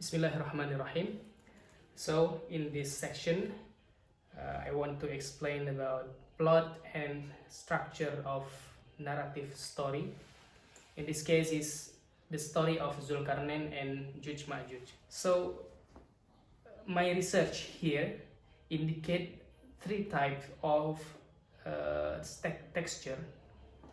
Bismillahirrahmanirrahim. So in this section, I want to explain about plot and structure of narrative story. In this case is the story of Dhul-Qarnayn and Ya'juj-Ma'juj. So my research here indicate three types of texture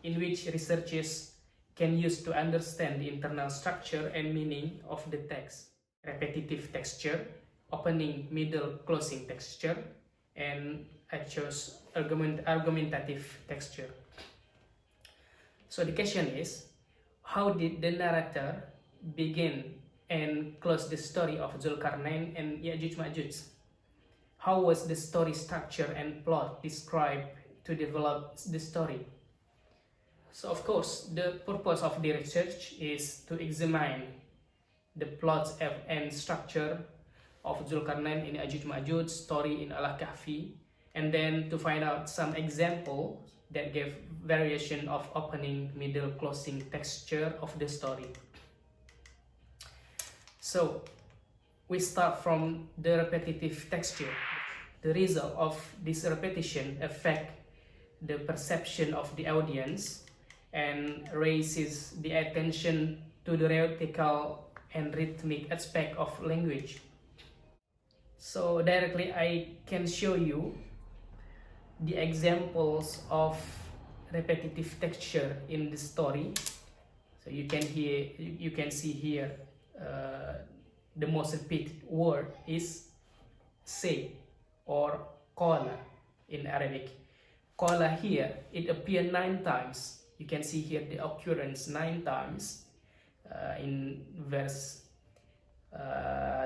in which researchers can use to understand the internal structure and meaning of the text. Repetitive texture, opening, middle, closing texture, and I chose argumentative texture. So the question is, how did the narrator begin and close the story of Dhul-Qarnayn and Ya'juj-Ma'juj? How was the story structure and plot described to develop the story? So of course, the purpose of the research is to examine the plots and structure of Dhul-Qarnayn in Ya'juj-Ma'juj story in Al-Kahfi, and then to find out some example that give variation of opening, middle, closing texture of the story. So we start from the repetitive texture. The result of this repetition affect the perception of the audience and raises the attention to the rhetorical and rhythmic aspect of language. So directly I can show you the examples of repetitive texture in the story. So you can see here the most repeated word is say or qala in Arabic. Qala here, it appears 9 times. You can see here the occurrence 9 times in verse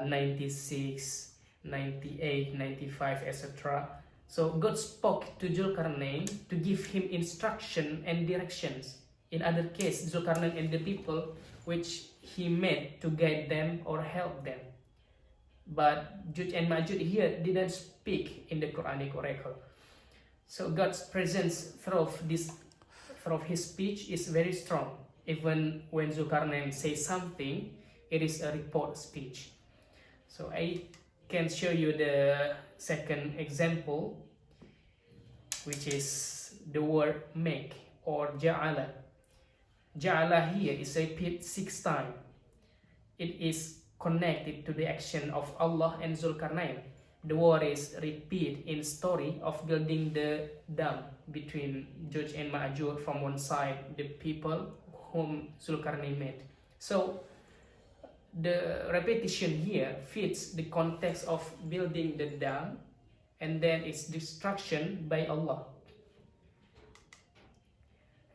96, 98, 95, etc. So God spoke to Dhul-Qarnayn to give him instruction and directions. In other case, Dhul-Qarnayn and the people which he made to guide them or help them. But Ya'juj and Ma'juj here didn't speak in the Quranic oracle. So God's presence through his speech is very strong. Even when Dhul-Qarnayn says something, it is a report speech. So I can show you the second example, which is the word make or ja'ala. Ja'ala here is repeated 6 times. It is connected to the action of Allah and Dhul-Qarnayn. The word is repeated in story of building the dam between Ya'juj and Ma'juj from one side, the people whom Dhul-Qarnayn made. So the repetition here fits the context of building the dam and then its destruction by Allah.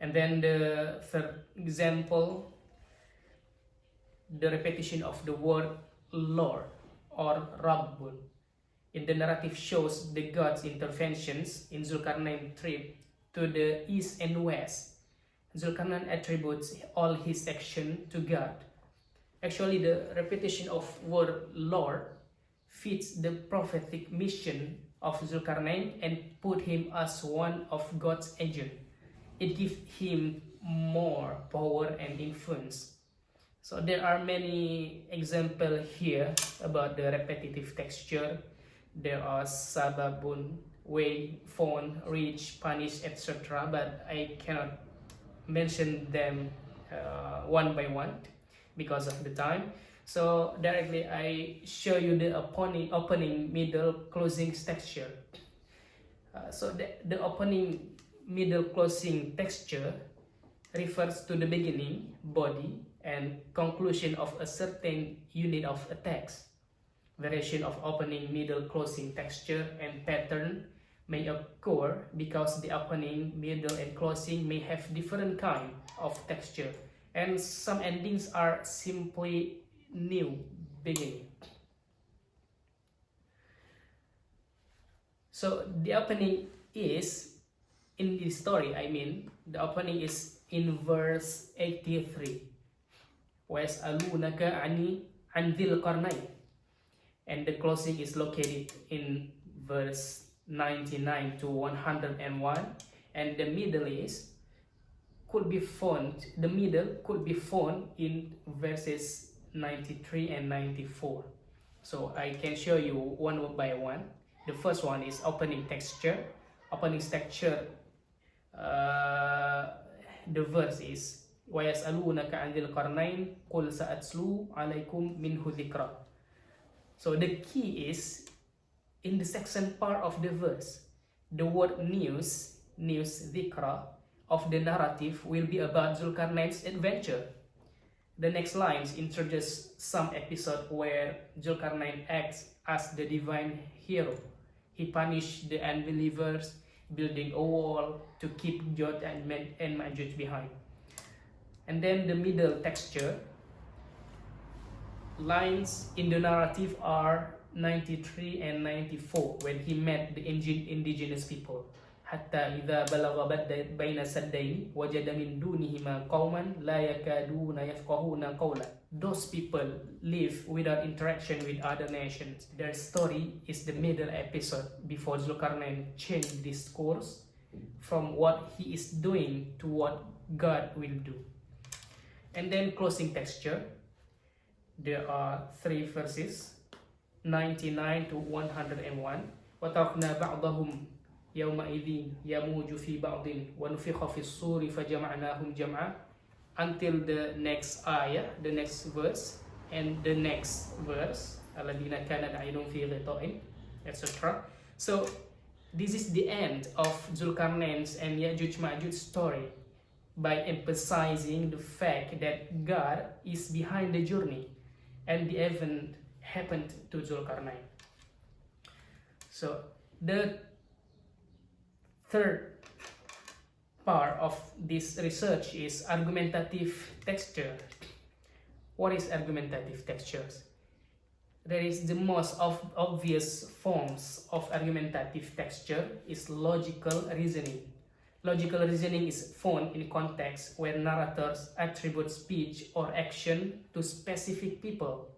And then the third example, the repetition of the word Lord or Rabbun. In the narrative shows the God's interventions in Dhul-Qarnayn's trip to the east and west. Dhul-Qarnayn attributes all his action to God. Actually, the repetition of word Lord fits the prophetic mission of Dhul-Qarnayn and put him as one of God's agent. It gives him more power and influence. So there are many examples here about the repetitive texture. There are sababun, way, phone, reach, punish, etc. But I cannot mention them one by one because of the time. So directly I show you the opening, middle, closing texture. So the opening, middle, closing texture refers to the beginning, body, and conclusion of a certain unit of a text. Variation of opening, middle, closing texture and pattern may occur because the opening, middle, and closing may have different kind of texture, and some endings are simply new beginning. So the opening is, in the story, the opening is in verse 83. وَيَسْأَلُونَكَ عَنِ Dhul-Qarnayn. And the closing is located in verse 99 to 101, and the middle could be found in verses 93 and 94. So I can show you one by one. The first one is opening texture. Opening texture, the verse is وَيَسْأَلُونَكَ عَنْ Dhul-Qarnayn قُلْ سَأَتْلُو عَلَيْكُمْ مِنْهُ ذِكْرًا. So the key is in the second part of the verse. The word news dhikra of the narrative will be about Dhul-Qarnayn's adventure. The next lines introduce some episode where Dhul-Qarnayn acts as the divine hero. He punished the unbelievers, building a wall to keep Yagog and Magog behind. And then the middle texture, lines in the narrative are 93 and 94 when he met the indigenous people. حتى إذا بلغ بين سدين وجد من دونهما قوما لا يكادون يفقهون قولا. Those people live without interaction with other nations. Their story is the middle episode before Dhul-Qarnayn changed this course from what he is doing to what God will do. And then closing texture, there are 3 verses, 99 to 101. وَتَرَكْنَا بَعْضَهُمْ يَوْمَئِذٍ يَمُوجُ فِي بَعْضٍ وَنُفِخَ فِي الصُّورِ فَجَمَعْنَاهُمْ جَمْعًا, until the next ayah, the next verse, and the next verse, الَّذِينَ كَانَتْ أَعْيُنُهُمْ فِي غِطَاءٍ, etc. So this is the end of Dhul-Qarnayn's and Ya'juj story, by emphasizing the fact that God is behind the journey and the event happened to Dhul-Qarnayn. So the third part of this research is argumentative texture. What is argumentative textures? There is the most obvious forms of argumentative texture is logical reasoning. Logical reasoning is found in context where narrators attribute speech or action to specific people.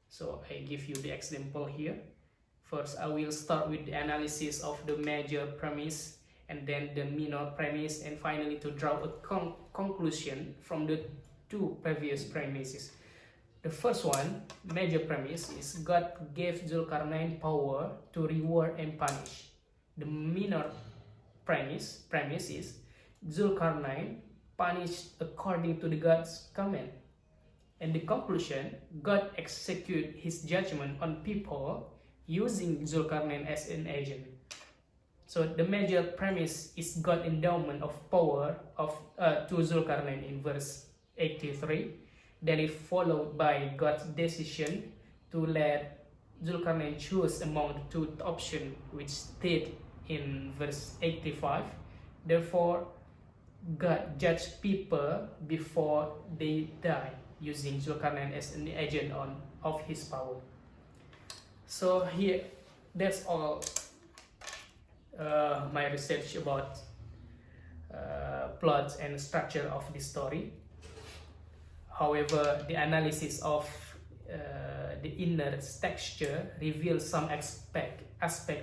So I give you the example here. First, I will start with the analysis of the major premise and then the minor premise, and finally to draw a conclusion from the 2 previous premises. The first one, major premise, is God gave Dhul-Qarnayn power to reward and punish. The minor premise is Dhul-Qarnayn punished according to the God's command. And the conclusion, God execute his judgment on people using Dhul-Qarnayn as an agent. So the major premise is God's endowment of power to Dhul-Qarnayn in verse 83. Then it followed by God's decision to let Dhul-Qarnayn choose among the 2 options which state in verse 85. Therefore, God judged people before they die, using Dhul-Qarnayn as an agent of his power. So here, that's all my research about plot and structure of this story. However, the analysis of the inner texture reveals some aspect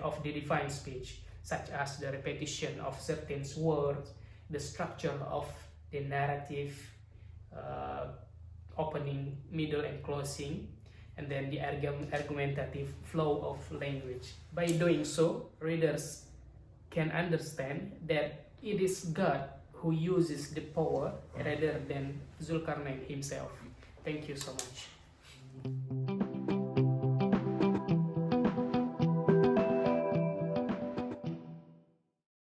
of the divine speech, such as the repetition of certain words, the structure of the narrative, opening, middle, and closing, and then the argumentative flow of language. By doing so, readers can understand that it is God who uses the power rather than Dhul-Qarnayn himself. Thank you so much.